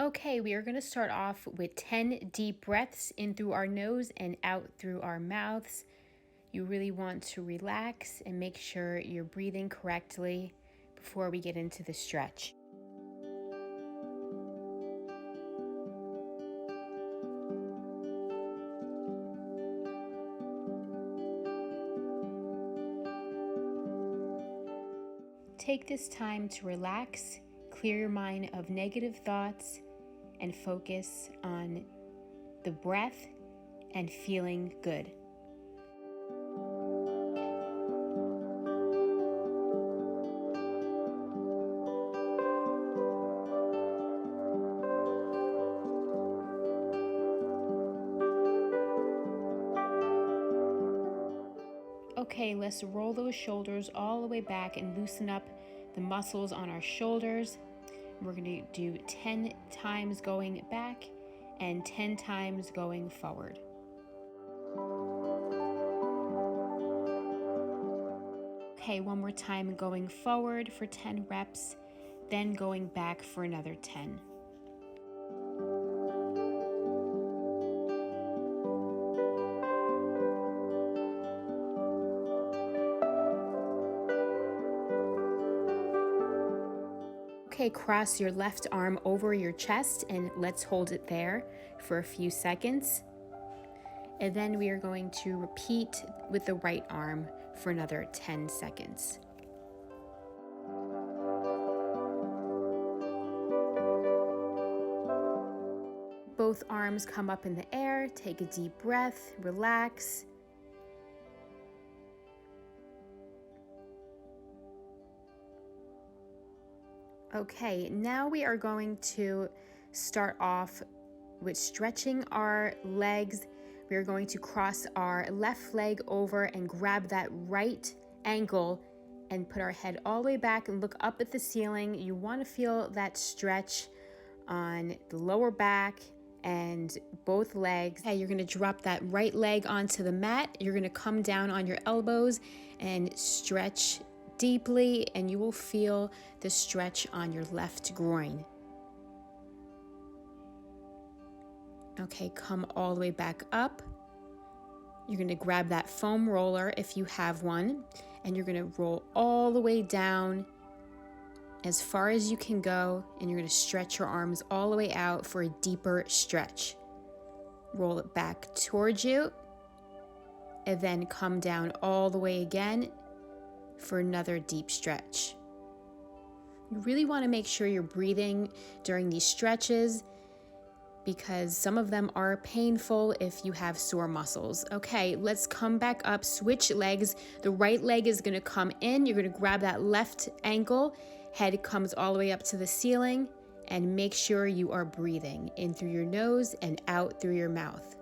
Okay, we are going to start off with 10 deep breaths in through our nose and out through our mouths. You really want to relax and make sure you're breathing correctly before we get into the stretch. Take this time to relax, clear your mind of negative thoughts, and focus on the breath and feeling good. Okay, let's roll those shoulders all the way back and loosen up the muscles on our shoulders. We're going to do 10 times going back and 10 times going forward. Okay, one more time going forward for 10 reps, then going back for another 10. Okay, cross your left arm over your chest and let's hold it there for a few seconds. And then we are going to repeat with the right arm for another 10 seconds. Both arms come up in the air, take a deep breath, relax. Okay, now we are going to start off with stretching our legs. We are going to cross our left leg over and grab that right ankle and put our head all the way back and look up at the ceiling. You want to feel that stretch on the lower back and both legs. Okay, you're going to drop that right leg onto the mat. You're going to come down on your elbows and stretch deeply, and you will feel the stretch on your left groin. Okay, come all the way back up. You're going to grab that foam roller if you have one, and you're going to roll all the way down as far as you can go, and you're going to stretch your arms all the way out for a deeper stretch. Roll it back towards you, and then come down all the way again for another deep stretch. You really want to make sure you're breathing during these stretches because some of them are painful if you have sore muscles. Okay, let's come back up, switch legs. The right leg is going to come in. You're going to grab that left ankle. Head comes all the way up to the ceiling, and make sure you are breathing in through your nose and out through your mouth.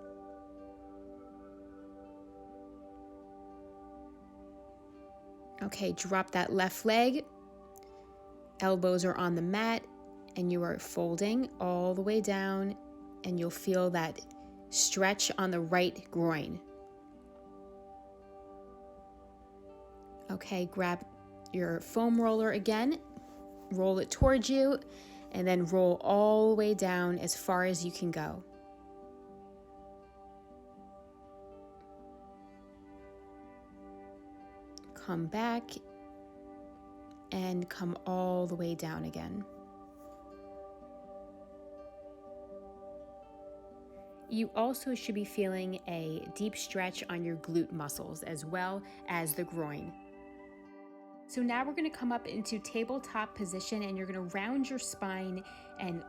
Okay, drop that left leg. Elbows are on the mat, and you are folding all the way down, and you'll feel that stretch on the right groin. Okay, grab your foam roller again, roll it towards you, and then roll all the way down as far as you can go. Come back and come all the way down again. You also should be feeling a deep stretch on your glute muscles as well as the groin. So now we're going to come up into tabletop position, and you're going to round your spine, and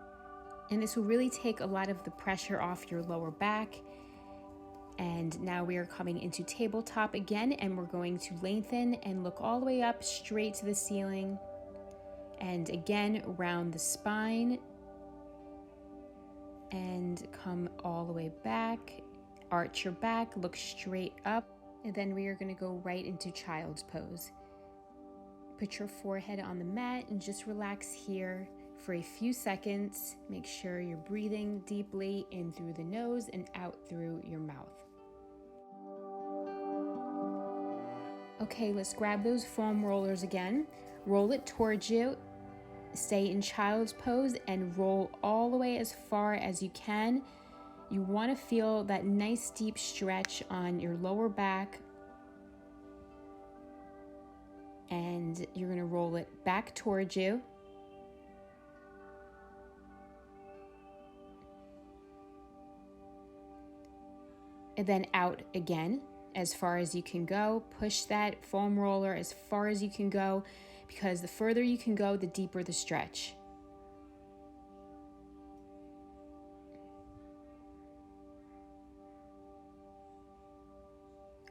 this will really take a lot of the pressure off your lower back. And now we are coming into tabletop again, and we're going to lengthen and look all the way up straight to the ceiling. And again, round the spine and come all the way back. Arch your back, look straight up, and then we are going to go right into child's pose. Put your forehead on the mat and just relax here for a few seconds. Make sure you're breathing deeply in through the nose and out through your mouth. Okay, let's grab those foam rollers again. Roll it towards you stay in child's pose and roll all the way as far as you can. You want to feel that nice deep stretch on your lower back. And you're going to roll it back towards you. And then out again as far as you can go. Push that foam roller as far as you can go, because the further you can go, the deeper the stretch.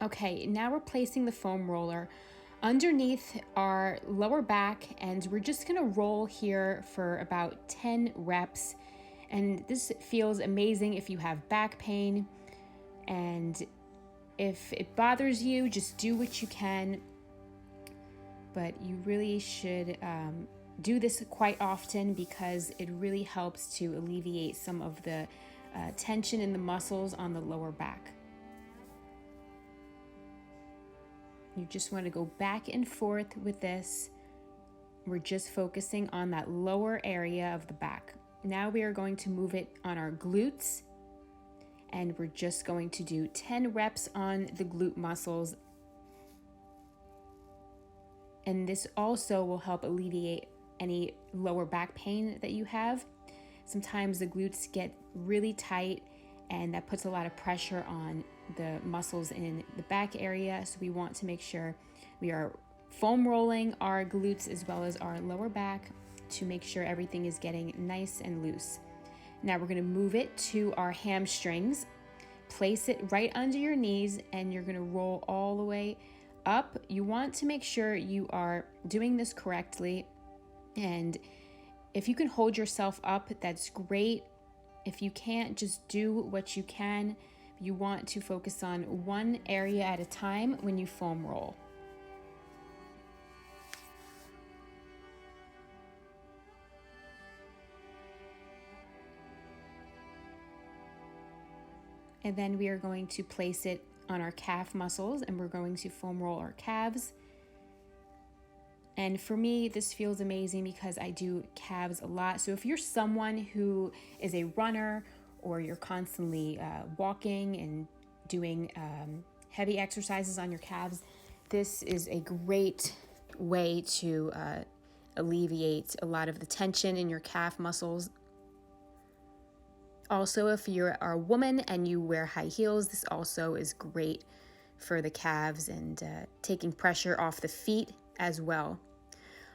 Okay, now we're placing the foam roller underneath our lower back, and we're just gonna roll here for about 10 reps. And this feels amazing if you have back pain, and if it bothers you, just do what you can. But you really should do this quite often, because it really helps to alleviate some of the tension in the muscles on the lower back. You just want to go back and forth with this. We're just focusing on that lower area of the back. Now we are going to move it on our glutes, and we're just going to do 10 reps on the glute muscles. And this also will help alleviate any lower back pain that you have. Sometimes the glutes get really tight, and that puts a lot of pressure on the muscles in the back area. So we want to make sure we are foam rolling our glutes as well as our lower back to make sure everything is getting nice and loose. Now we're going to move it to our hamstrings. Place it right under your knees, and you're going to roll all the way up. You want to make sure you are doing this correctly, and if you can hold yourself up, that's great. If you can't, just do what you can. You want to focus on one area at a time when you foam roll. And then we are going to place it on our calf muscles, and we're going to foam roll our calves. And for me, this feels amazing because I do calves a lot. So if you're someone who is a runner, or you're constantly walking and doing heavy exercises on your calves, this is a great way to alleviate a lot of the tension in your calf muscles. Also, if you're a woman and you wear high heels, this also is great for the calves and taking pressure off the feet as well.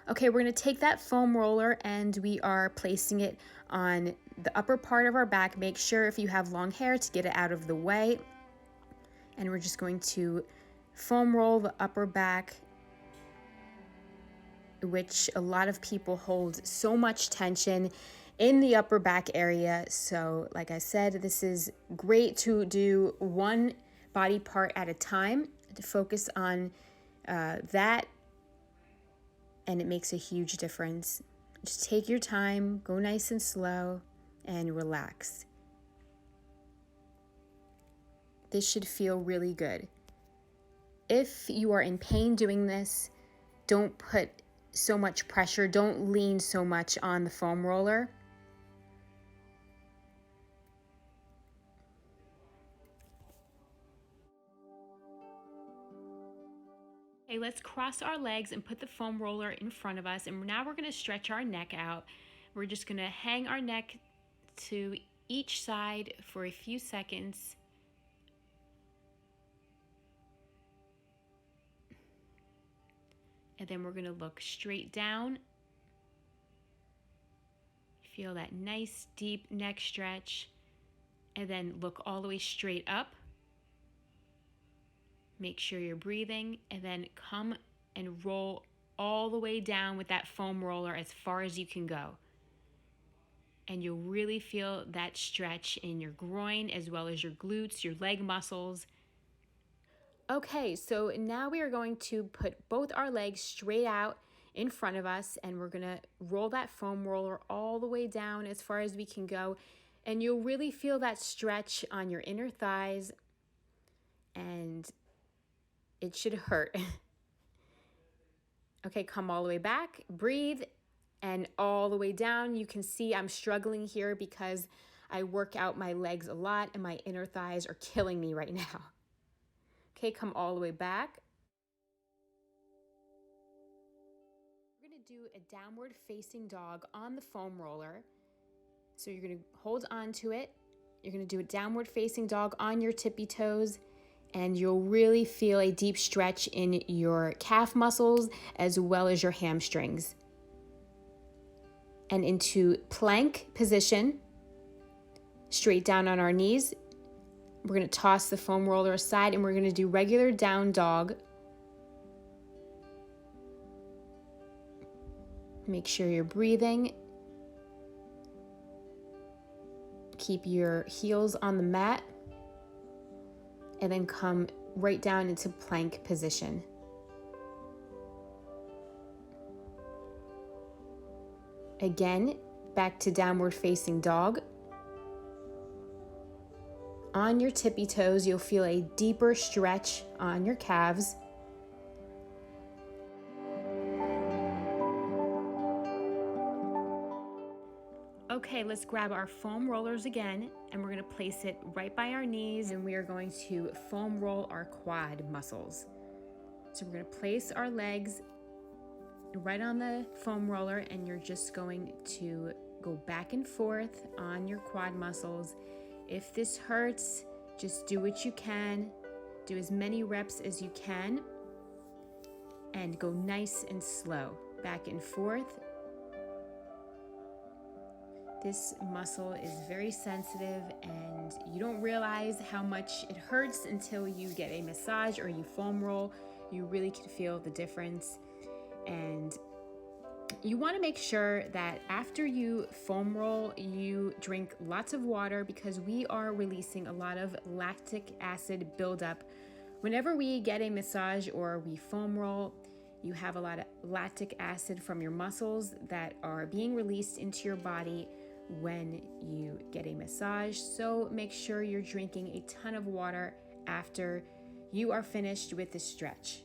Okay, we're going to take that foam roller and we are placing it on the upper part of our back. Make sure if you have long hair to get it out of the way. And we're just going to foam roll the upper back, which a lot of people hold so much tension in the upper back area. So like I said, this is great to do one body part at a time, to focus on that, and it makes a huge difference. Just take your time, go nice and slow, and relax. This should feel really good. If you are in pain doing this, don't put so much pressure, don't lean so much on the foam roller. Okay, let's cross our legs and put the foam roller in front of us. And now we're going to stretch our neck out. We're just going to hang our neck to each side for a few seconds. And then we're going to look straight down. Feel that nice deep neck stretch. And then look all the way straight up. Make sure you're breathing, and then come and roll all the way down with that foam roller as far as you can go. And you'll really feel that stretch in your groin as well as your glutes, your leg muscles. Okay, so now we are going to put both our legs straight out in front of us, and we're gonna roll that foam roller all the way down as far as we can go. And you'll really feel that stretch on your inner thighs, and it should hurt. Okay, come all the way back, breathe, and all the way down. You can see I'm struggling here because I work out my legs a lot and my inner thighs are killing me right now. Okay, come all the way back. We're gonna do a downward facing dog on the foam roller. So you're gonna hold on to it. You're gonna do a downward facing dog on your tippy toes, and you'll really feel a deep stretch in your calf muscles as well as your hamstrings. And into plank position, straight down on our knees. We're gonna toss the foam roller aside and we're gonna do regular down dog. Make sure you're breathing. Keep your heels on the mat and then come right down into plank position. Again, back to downward facing dog. On your tippy toes, you'll feel a deeper stretch on your calves. Okay, let's grab our foam rollers again, and we're gonna place it right by our knees, and we are going to foam roll our quad muscles. So we're gonna place our legs right on the foam roller, and you're just going to go back and forth on your quad muscles. If this hurts, just do what you can. Do as many reps as you can, and go nice and slow, back and forth. This muscle is very sensitive and you don't realize how much it hurts until you get a massage or you foam roll. You really can feel the difference. And you want to make sure that after you foam roll, you drink lots of water because we are releasing a lot of lactic acid buildup. Whenever we get a massage or we foam roll, you have a lot of lactic acid from your muscles that are being released into your body when you get a massage. So make sure you're drinking a ton of water after you are finished with the stretch.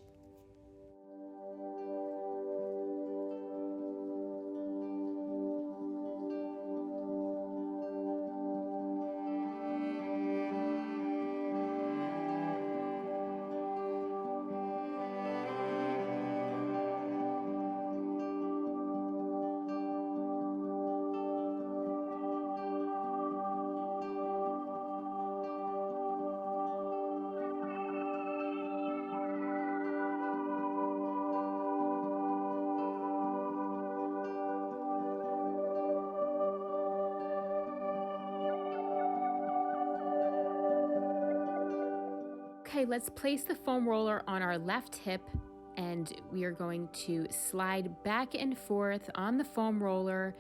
Okay, let's place the foam roller on our left hip and we are going to slide back and forth on the foam roller,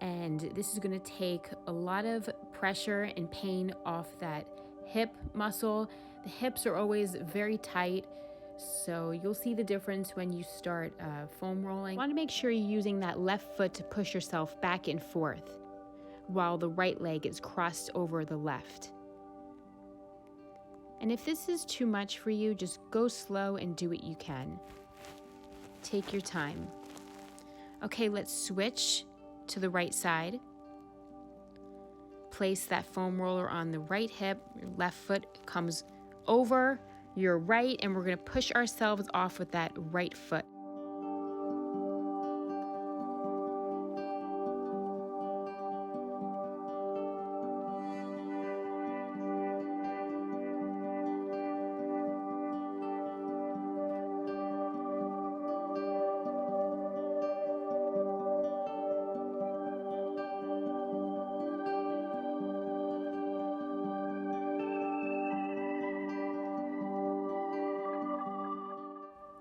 and this is going to take a lot of pressure and pain off that hip muscle. The hips are always very tight, so you'll see the difference when you start foam rolling. You want to make sure you're using that left foot to push yourself back and forth while the right leg is crossed over the left. And if this is too much for you, just go slow and do what you can. Take your time. Okay, let's switch to the right side. Place that foam roller on the right hip. Your left foot comes over your right, and we're gonna push ourselves off with that right foot.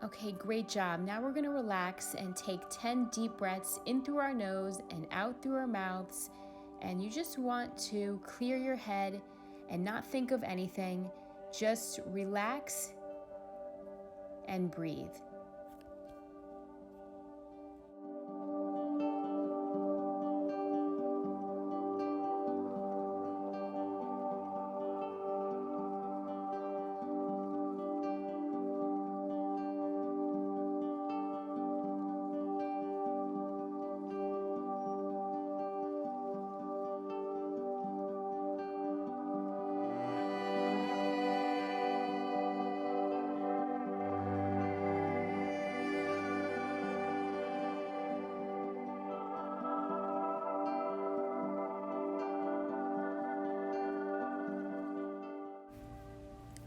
Okay, great job. Now we're gonna relax and take 10 deep breaths in through our nose and out through our mouths. And you just want to clear your head and not think of anything. Just relax and breathe.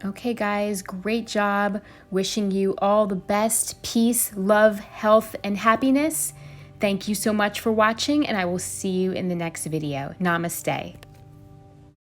Okay, guys, great job. Wishing you all the best peace, love, health, and happiness. Thank you so much for watching, and I will see you in the next video. Namaste.